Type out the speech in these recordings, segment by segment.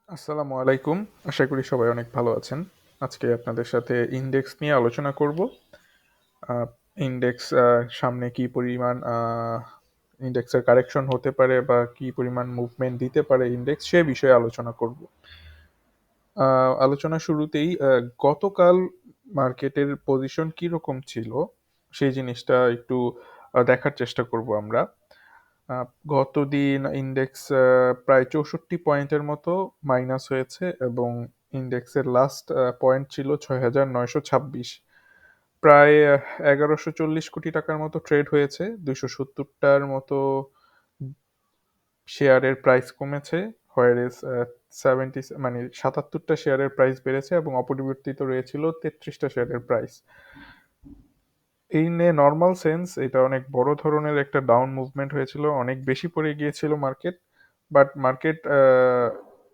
আসসালামু আলাইকুম। আশা করি সবাই অনেক ভালো আছেন। আজকে আপনাদের সাথে ইনডেক্স নিয়ে আলোচনা করব। আহ, ইনডেক্স সামনে কি পরিমাণ ইনডেক্সের কারেকশন হতে পারে বা কি পরিমাণ মুভমেন্ট দিতে পারে ইনডেক্স সে বিষয়ে আলোচনা করব। আলোচনা শুরুতেই গতকাল মার্কেটের পজিশন কি রকম ছিল সেই জিনিসটা একটু দেখার চেষ্টা করব আমরা। আহ, গতদিন ইন্ডেক্স প্রায় 64 পয়েন্টের মতো মাইনাস হয়েছে এবং ইন্ডেক্সের লাস্ট পয়েন্ট ছিল 6,926। প্রায় 1,140 কোটি টাকার মতো ট্রেড হয়েছে। 270টার মতো শেয়ারের প্রাইস কমেছে, হোয়ারেস 77টা শেয়ারের প্রাইস বেড়েছে এবং অপরিবর্তিত রয়েছিল 33টা শেয়ারের price. In a normal sense এটা অনেক বড় ধরনের একটা ডাউন মুভমেন্ট হয়েছিল, অনেক বেশি পড়ে গিয়েছিল মার্কেট। বাট মার্কেট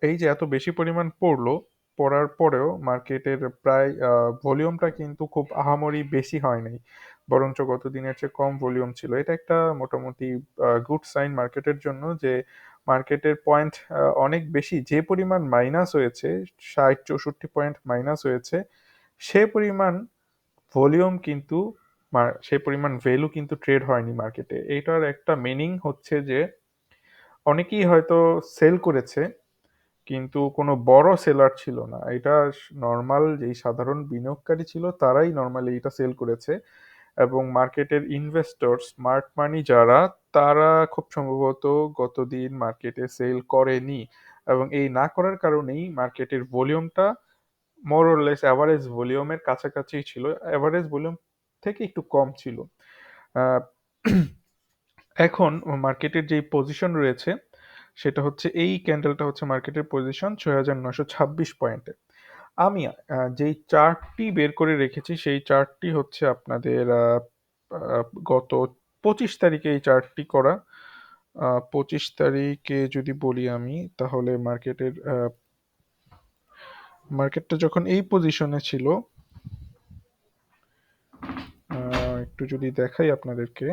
এই যে এত বেশি পরিমাণ পড়লো, পড়ার পরেও মার্কেটের প্রায় ভলিউমটা কিন্তু খুব আহামরি বেশি হয় নাই, বরঞ্চ গত দিনের চেয়ে কম ভলিউম ছিল। এটা একটা মোটামুটি গুড সাইন মার্কেটের জন্য যে মার্কেটের পয়েন্ট অনেক বেশি, যে পরিমাণ মাইনাস হয়েছে, 60-64 পয়েন্ট মাইনাস হয়েছে, সে পরিমাণ ভলিউম কিন্তু সে পরিমাণ ভ্যালু কিন্তু ট্রেড হয়নি মার্কেটে। এইটার একটা মিনিং হচ্ছে যে অনেকেই হয়তো সেল করেছে কিন্তু কোনো বড় সেলার ছিল না। এটা নর্মাল যেই সাধারণ বিনিয়োগকারী ছিল তারাই নর্মালি এটা সেল করেছে এবং মার্কেটের ইনভেস্টর স্মার্ট মানি যারা, তারা খুব সম্ভবত গতদিন মার্কেটে সেল করেনি এবং এই না করার কারণেই মার্কেটের ভলিউমটা মোর অর লেস অ্যাভারেজ ভলিউমের কাছাকাছি ছিল, অ্যাভারেজ ভলিউম থেকে একটু কম ছিল। আহ, এখন মার্কেটের যে পজিশন রয়েছে সেটা হচ্ছে, এই ক্যান্ডেলটা হচ্ছে মার্কেটের পজিশন 6,926 পয়েন্টে। আমি যেই চার্টটি বের করে রেখেছি সেই চার্টটি হচ্ছে আপনাদের গত 25 তারিখে এই চার্টটি করা। 25 তারিখে যদি বলি আমি, তাহলে মার্কেটটা যখন এই পজিশনে ছিল, একটু যদি দেখাই আপনাদেরকে,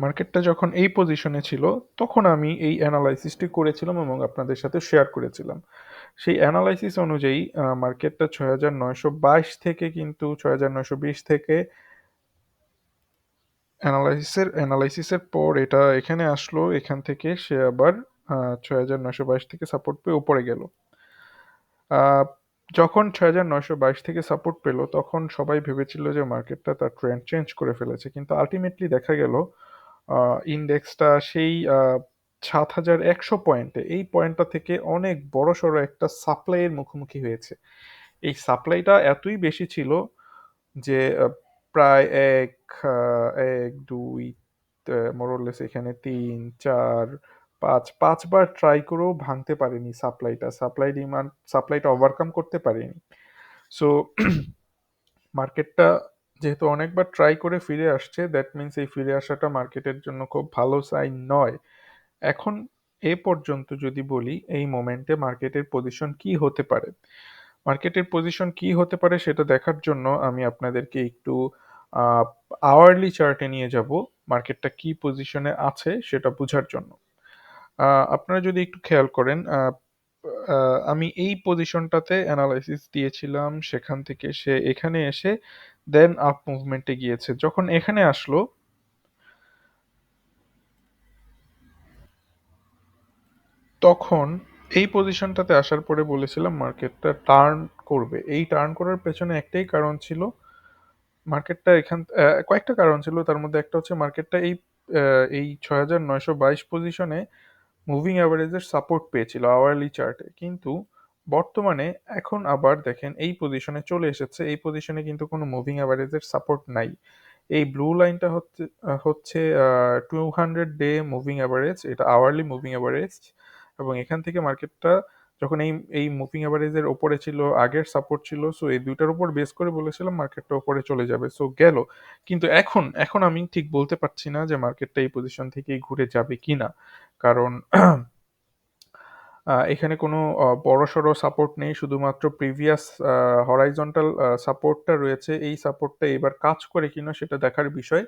মার্কেটটা যখন এই পজিশনে ছিল তখন আমি এই অ্যানালাইসিসটি করেছিলাম এবং আপনাদের সাথে শেয়ার করেছিলাম। সেই অ্যানালাইসিস অনুযায়ী মার্কেটটা 6,922 থেকে, কিন্তু 6,920 থেকে অ্যানালাইসিসের পর এটা এখানে আসলো, এখান থেকে সে আবার 6,922 থেকে সাপোর্ট পেয়ে উপরে গেল। আহ, যখন 6,922 থেকে সাপোর্ট পেলো তখন সবাই ভেবেছিল যে মার্কেটটা তার ট্রেন্ড চেঞ্জ করে ফেলেছে, কিন্তু আলটিমেটলি দেখা গেল ইন্ডেক্সটা সেই 7,100 পয়েন্টে, এই পয়েন্টটা থেকে অনেক বড় সড়ো একটা সাপ্লাইয়ের মুখোমুখি হয়েছে। এই সাপ্লাইটা এতই বেশি ছিল যে প্রায় এক, এক দুই, মোরলেস এখানে তিন চার পাঁচ, পাঁচবার ট্রাই করেও ভাঙতে পারেনি সাপ্লাইটা ওভারকাম করতে পারেনি। সো মার্কেটটা যেহেতু অনেকবার ট্রাই করে ফিরে আসছে, দ্যাট মিনস এই ফিরে আসাটা মার্কেটের জন্য খুব ভালো সাইন নয়। এখন এ পর্যন্ত যদি বলি এই মোমেন্টে মার্কেটের পজিশন কি হতে পারে, মার্কেটের পজিশন কি হতে পারে সেটা দেখার জন্য আমি আপনাদেরকে একটু আওয়ারলি চার্টে নিয়ে যাব, মার্কেটটা কি পজিশনে আছে সেটা বোঝার জন্য। আপনারা যদি একটু খেয়াল করেন, আমি এই পজিশনটাতে অ্যানালাইসিস দিয়েছিলাম, সেখান থেকে সে এখানে এসে দেন আপ মুভমেন্টে গিয়েছে। যখন এখানে আসলো তখন এই পজিশনটাতে আসার পরে বলেছিলাম মার্কেটটা টার্ন করবে। এই টার্ন করার পেছনে একটাই কারণ ছিল, মার্কেটটা কয়েকটা কারণ ছিল, তার মধ্যে একটা হচ্ছে মার্কেটটা এই 6,922 পজিশনে মুভিং অ্যাভারেজের সাপোর্ট পেয়েছিল আওয়ারলি চার্টে, কিন্তু বর্তমানে এখন আবার দেখেন এই পজিশনে চলে এসেছে। এই পজিশনে কিন্তু কোনো মুভিং অ্যাভারেজের সাপোর্ট নাই। এই ব্লু লাইনটা হচ্ছে 200 ডে মুভিং অ্যাভারেজ, এটা আওয়ারলি মুভিং অ্যাভারেজ, এবং এখান থেকে মার্কেটটা যখন এই এই মুভিং অ্যাভারেজের ওপরে ছিল, আগের সাপোর্ট ছিল, সো এই দুইটার উপর বেস করে বলেছিলাম মার্কেটটা ওপরে চলে যাবে, সো গেল। কিন্তু এখন এখন আমি ঠিক বলতে পারছি না যে মার্কেটটা এই পজিশন থেকেই ঘুরে যাবে কিনা, কারণ এখানে কোনো বড়সড় সাপোর্ট নেই, শুধুমাত্র প্রিভিয়াস হরাইজন্টাল সাপোর্টটা রয়েছে। এই সাপোর্টটা এবার কাজ করে কিনা সেটা দেখার বিষয়।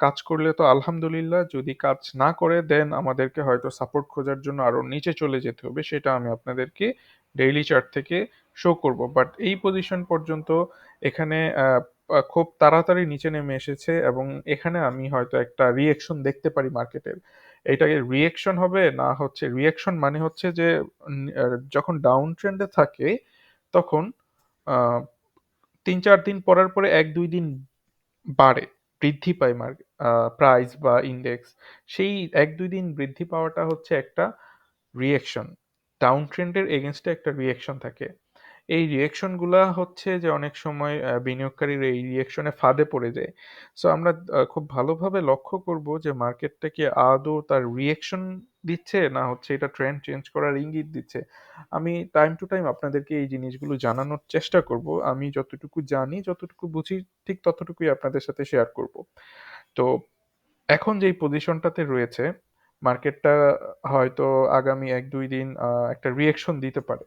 কাজ করলে তো আলহামদুলিল্লাহ, যদি কাজ না করে দেন আমাদেরকে হয়তো সাপোর্ট খোঁজার জন্য আরো নিচে চলে যেতে হবে, সেটা আমি আপনাদেরকে ডেইলি চার্ট থেকে শো করব। বাট এই পজিশন পর্যন্ত এখানে খুব তাড়াতাড়ি নিচে নেমে এসেছে, এবং এখানে আমি হয়তো একটা রিয়েকশন দেখতে পারি মার্কেটের। এটাকে রিয়েকশন হবে না, হচ্ছে রিয়েকশন মানে হচ্ছে যে যখন ডাউন ট্রেন্ডে থাকে তখন আহ, 3-4 দিন পরার পরে 1-2 দিন বাড়ে, বৃদ্ধি পায় প্রাইস বা ইন্ডেক্স। সেই 1-2 দিন বৃদ্ধি পাওয়াটা হচ্ছে একটা রিয়েকশন, ডাউন ট্রেন্ডের এগেনস্টে একটা রিয়েকশন থাকে। এই রিয়েকশন গুলা হচ্ছে যে অনেক সময় বিনিয়োগকারীর এই রিয়েকশনে ফাঁদে পড়ে যায়। সো আমরা খুব ভালোভাবে লক্ষ্য করব যে মার্কেটটা কি আদৌ তার রিয়েকশন দিচ্ছে, না হচ্ছে এটা ট্রেন্ড চেঞ্জ করার ইঙ্গিত দিচ্ছে। আমি টাইম টু টাইম আপনাদেরকে এই জিনিসগুলো জানানোর চেষ্টা করব। আমি যতটুকু জানি, যতটুকু বুঝি, ঠিক ততটুকুই আপনাদের সাথে শেয়ার করব। তো এখন যেই পজিশনটাতে রয়েছে মার্কেটটা, হয়তো আগামী 1-2 দিন একটা রিয়েকশন দিতে পারে।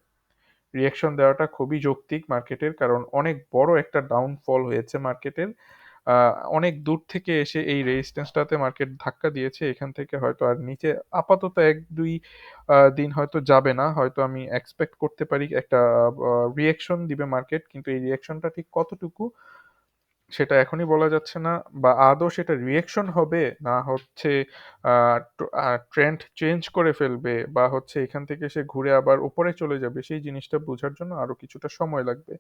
রিয়েকশন দেওয়াটা খুবই যৌক্তিক মার্কেটের, কারণ অনেক বড় একটা ডাউনফল হয়েছে মার্কেটের। অনেক দূর থেকে এসে এই রেজিস্ট্যান্সটাতে মার্কেট ধাক্কা দিয়েছে, এখান থেকে হয়তো আর নিচে আপাতত 1-2 দিন হয়তো যাবে না, হয়তো আমি এক্সপেক্ট করতে পারি একটা রিয়েকশন দিবে মার্কেট, কিন্তু এই রিয়েকশনটা ঠিক কতটুকু সেটা এখনই বলা যাচ্ছে না। বা আদৌ সেটা রিয়েকশন হবে, না হচ্ছে ট্রেন্ড চেঞ্জ করে ফেলবে, বা হচ্ছে এখান থেকে সে ঘুরে আবার উপরে চলে যাবে, সেই জিনিসটা বোঝার জন্য আরো কিছুটা সময় লাগবে।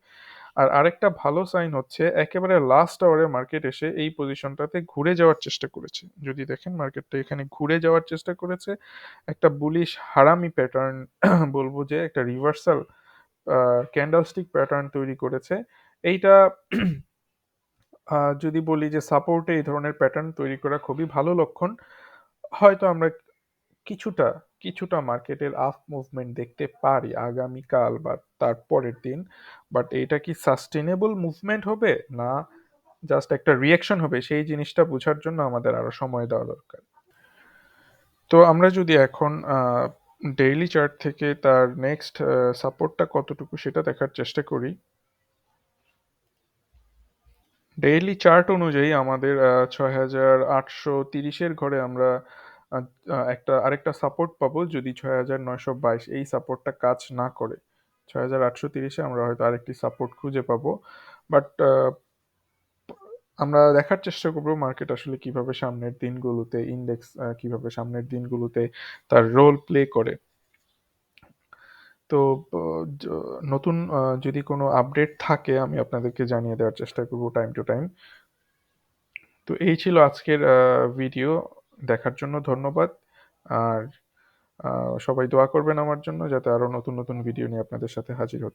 আর আরেকটা ভালো সাইন হচ্ছে একেবারে লাস্ট আওয়ারে মার্কেট এসে এই পজিশনটাতে ঘুরে যাওয়ার চেষ্টা করেছে। যদি দেখেন মার্কেটটা এখানে ঘুরে যাওয়ার চেষ্টা করেছে, একটা বুলিশ হারামি প্যাটার্ন বলবো, যে একটা রিভার্সাল ক্যান্ডেলস্টিক প্যাটার্ন তৈরি করেছে। এইটা যদি বলি যে সাপোর্টে এই ধরনের প্যাটার্ন তৈরি করা খুবই ভালো লক্ষণ। হয়তো আমরা কিছুটা কিছুটা মার্কেটের আপ মুভমেন্ট দেখতে পারি আগামীকাল বা তার পরের দিন। বাট এটা কি সাস্টেনেবল মুভমেন্ট হবে, না জাস্ট একটা রিয়েকশন হবে, সেই জিনিসটা বোঝার জন্য আমাদের আরো সময় দেওয়া দরকার। তো আমরা যদি এখন ডেইলি চার্ট থেকে তার নেক্সট সাপোর্টটা কতটুকু সেটা দেখার চেষ্টা করি। ডেইলি চার্ট অনুযায়ী আমাদের 6,830-এর ঘরে আমরা আহ, একটা আরেকটা সাপোর্ট পাবো, যদি 6,922 এই সাপোর্টটা কাজ না করে। 6,830-এ আমরা হয়তো আরেকটি সাপোর্ট খুঁজে পাবো। বাট আমরা দেখার চেষ্টা করবো মার্কেট আসলে কিভাবে সামনের দিনগুলোতে, ইন্ডেক্স কিভাবে সামনের দিনগুলোতে তার রোল প্লে করে। তো নতুন যদি কোনো আপডেট থাকে আমি আপনাদেরকে জানিয়ে দেওয়ার চেষ্টা করবো টাইম টু টাইম। তো এই ছিল আজকের ভিডিও, দেখার জন্য ধন্যবাদ। আর সবাই দোয়া করবেন আমার জন্য, যাতে আরো নতুন নতুন ভিডিও নিয়ে আপনাদের সাথে হাজির হতে